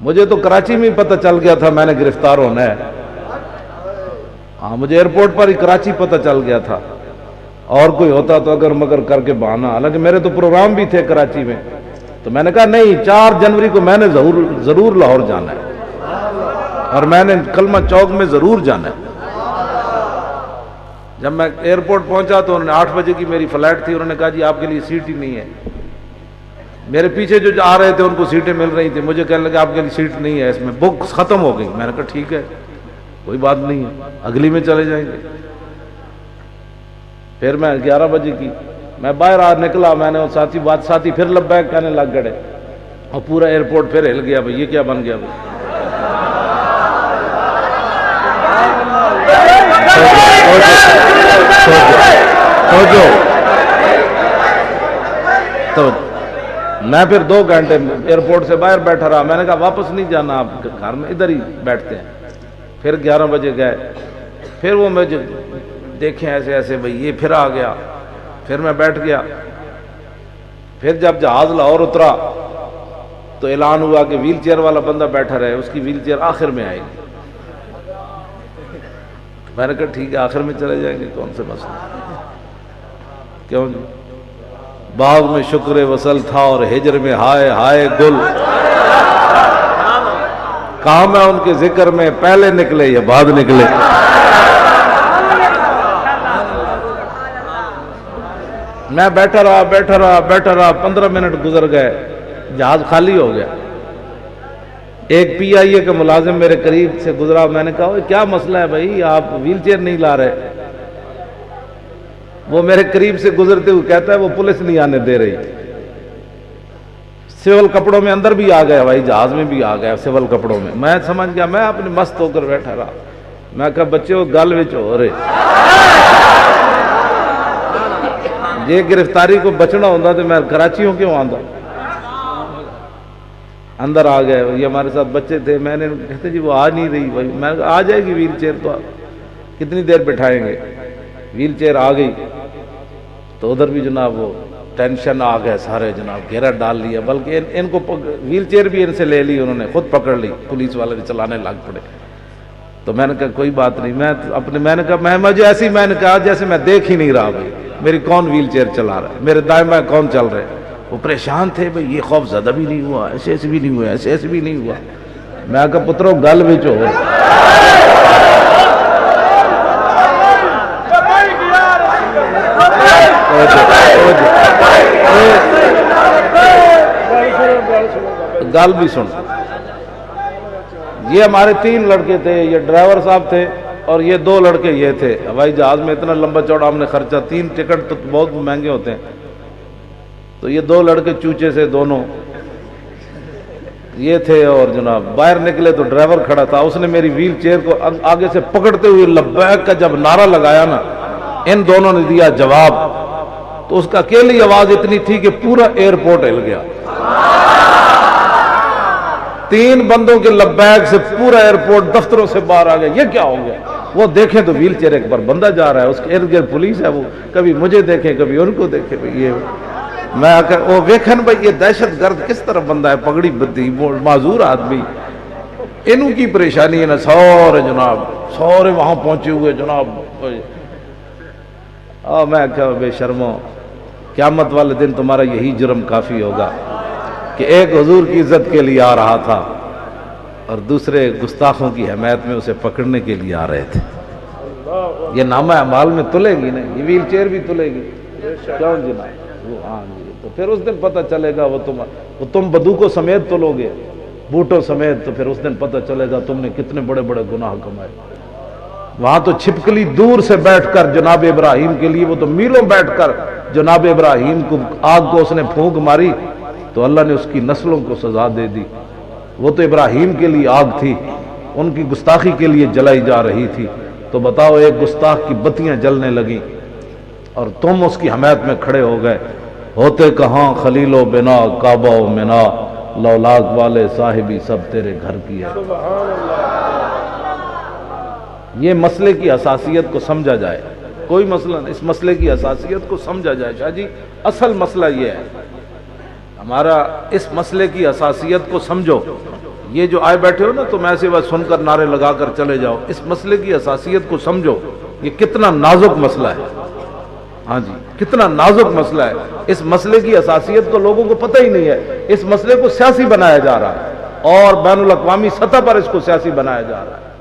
مجھے تو کراچی میں ہی پتہ چل گیا تھا میں نے گرفتار ہونا ہے. ہاں مجھے ایئرپورٹ پر ہی کراچی پتہ چل گیا تھا. اور کوئی ہوتا تو اگر مگر کر کے بہانا، حالانکہ میرے تو پروگرام بھی تھے کراچی میں. تو میں نے کہا نہیں، 4 جنوری کو میں نے ضرور لاہور جانا ہے اور میں نے کلمہ چوک میں ضرور جانا ہے. جب میں ایئرپورٹ پہنچا تو انہوں نے 8 بجے کی میری فلائٹ تھی، انہوں نے کہا جی آپ کے لیے سیٹ ہی نہیں ہے. میرے پیچھے جو آ رہے تھے ان کو سیٹیں مل رہی تھیں، مجھے کہنے لگے آپ کے لیے سیٹ نہیں ہے، اس میں بک ختم ہو گئی. میں نے کہا ٹھیک ہے کوئی بات نہیں ہے، اگلی میں چلے جائیں گے. پھر میں 11 بجے کی میں باہر نکلا، میں نے ساتھی پھر لبیک کہنے لگ گئے اور پورا ایئرپورٹ پھر ہل گیا. بھائی یہ کیا بن گیا بھائی؟ تو میں پھر 2 گھنٹے ایئرپورٹ سے باہر بیٹھا رہا. میں نے کہا واپس نہیں جانا، آپ گھر میں ادھر ہی بیٹھتے ہیں. پھر 11 بجے گئے، پھر وہ مجھے دیکھیں ایسے بھائی یہ پھر آ گیا. پھر میں بیٹھ گیا. پھر جب جہاز لاہور اترا تو اعلان ہوا کہ ویل چیئر والا بندہ بیٹھا رہے، اس کی ویل چیئر آخر میں آئے گی. میں نے کہا ٹھیک ہے آخر میں چلے جائیں گے، کون سے مسئلہ. کیوں جی؟ باغ میں شکر وصل تھا اور ہجر میں ہائے ہائے گل. کہاں میں ان کے ذکر میں پہلے نکلے یا بعد نکلے. میں بیٹھا رہا 15 منٹ گزر گئے، جہاز خالی ہو گیا. ایک PIA کا ملازم میرے قریب سے گزرا. میں نے کہا کیا مسئلہ ہے بھائی، آپ ویل چیئر نہیں لا رہے؟ وہ میرے قریب سے گزرتے ہوئے کہتا ہے وہ پولیس نہیں آنے دے رہی. سول کپڑوں میں اندر بھی آ گیا بھائی، جہاز میں بھی آ گیا سول کپڑوں میں. میں سمجھ گیا، میں اپنے مست ہو کر بیٹھا رہا. میں کہا بچے وہ گل وچ ہو رہے، یہ گرفتاری کو بچنا ہوتا تو میں کراچیوں کیوں آندا. اندر آ گئے، یہ ہمارے ساتھ بچے تھے. میں نے کہتے جی وہ آ نہیں رہی بھائی. میں نے کہا آ جائے گی ویل چیئر، تو آپ کتنی دیر بٹھائیں گے. ویل چیئر آ گئی تو ادھر بھی جناب وہ ٹینشن آ گئے سارے، جناب گھیرا ڈال لیا. بلکہ ان کو ویل چیئر بھی ان سے لے لی، انہوں نے خود پکڑ لی، پولیس والے چلانے لگ پڑے. تو میں نے کہا کوئی بات نہیں، میں نے کہا مجھے ایسی، میں نے کہا جیسے میں دیکھ ہی نہیں رہا بھائی میری کون ویل چیئر چلا رہا ہے، میرے دائیں بائیں کون چل رہے. وہ پریشان تھے بھائی یہ خوف زدہ بھی نہیں ہوا، ایسے بھی نہیں ہوا، ایسے بھی نہیں ہوا. میں کہا پترو گل وچ ہو. گل بھی سن. یہ ہمارے 3 لڑکے تھے، یہ ڈرائیور صاحب تھے اور یہ 2 لڑکے یہ تھے. ہوائی جہاز میں اتنا لمبا چوڑا ہم نے خرچہ، 3 ٹکٹ تو بہت مہنگے ہوتے ہیں. تو یہ 2 لڑکے چوچے سے دونوں یہ تھے. اور جناب باہر نکلے تو ڈرائیور کھڑا تھا، اس نے میری ویل چیئر کو آگے سے پکڑتے ہوئے لبیک کا جب نعرہ لگایا نا، ان دونوں نے دیا جواب. تو اس کا اکیلی آواز اتنی تھی کہ پورا ایئرپورٹ ہل گیا. 3 بندوں کے لبیک سے پورا ایئرپورٹ دفتروں سے باہر آ گیا. یہ کیا ہو گیا؟ وہ دیکھیں تو ویل چیئر ایک بار بندہ جا رہا ہے، اس کے ارد گرد پولیس ہے، وہ کبھی مجھے دیکھیں کبھی ان کو دیکھیں. یہ میں آ کر وہ ویکھن بھائی یہ دہشت گرد کس طرح بندہ ہے، پگڑی بدھی معذور آدمی. انہوں کی پریشانی ہے نا، سورے جناب سورے وہاں پہنچے ہوئے جناب. میں کہا بے شرمو، قیامت والے دن تمہارا یہی جرم کافی ہوگا کہ ایک حضور کی عزت کے لیے آ رہا تھا اور دوسرے گستاخوں کی حمایت میں اسے پکڑنے کے لیے آ رہے تھے. یہ نامہ اعمال میں تلے گی نا، یہ ویل چیئر بھی تلے گی. کیوں جناب؟ ہاں جی. تو پھر اس دن پتہ چلے گا، وہ تم بندوقوں سمیت تلو گے، بوٹوں سمیت، تو پھر اس دن پتہ چلے گا تم نے کتنے بڑے بڑے گناہ کمائے. وہاں تو چھپکلی دور سے بیٹھ کر جناب ابراہیم کے لیے، وہ تو میلوں بیٹھ کر جناب ابراہیم کو آگ کو اس نے پھونک ماری تو اللہ نے اس کی نسلوں کو سزا دے دی. وہ تو ابراہیم کے لیے آگ تھی، ان کی گستاخی کے لیے جلائی جا رہی تھی. تو بتاؤ ایک گستاخ کی بتیاں جلنے لگیں اور تم اس کی حمایت میں کھڑے ہو گئے. ہوتے کہاں خلیل و بنا کعبہ و منا، لولاک والے صاحبی سب تیرے گھر کی ہے. یہ مسئلے کی حساسیت کو سمجھا جائے، کوئی مسئلہ نہیں، اس مسئلے کی حساسیت کو سمجھا جائے. شاہ جی اصل مسئلہ یہ ہے ہمارا، اس مسئلے کی حساسیت کو سمجھو. یہ جو آئے بیٹھے ہو نا تم ایسے بس سن کر نعرے لگا کر چلے جاؤ، اس مسئلے کی حساسیت کو سمجھو، یہ کتنا نازک مسئلہ ہے۔ ہاں جی، کتنا نازک مسئلہ ہے، اس مسئلے کی حساسیت کو لوگوں کو پتہ ہی نہیں ہے، اس مسئلے کو سیاسی بنایا جا رہا ہے اور بین الاقوامی سطح پر اس کو سیاسی بنایا جا رہا ہے۔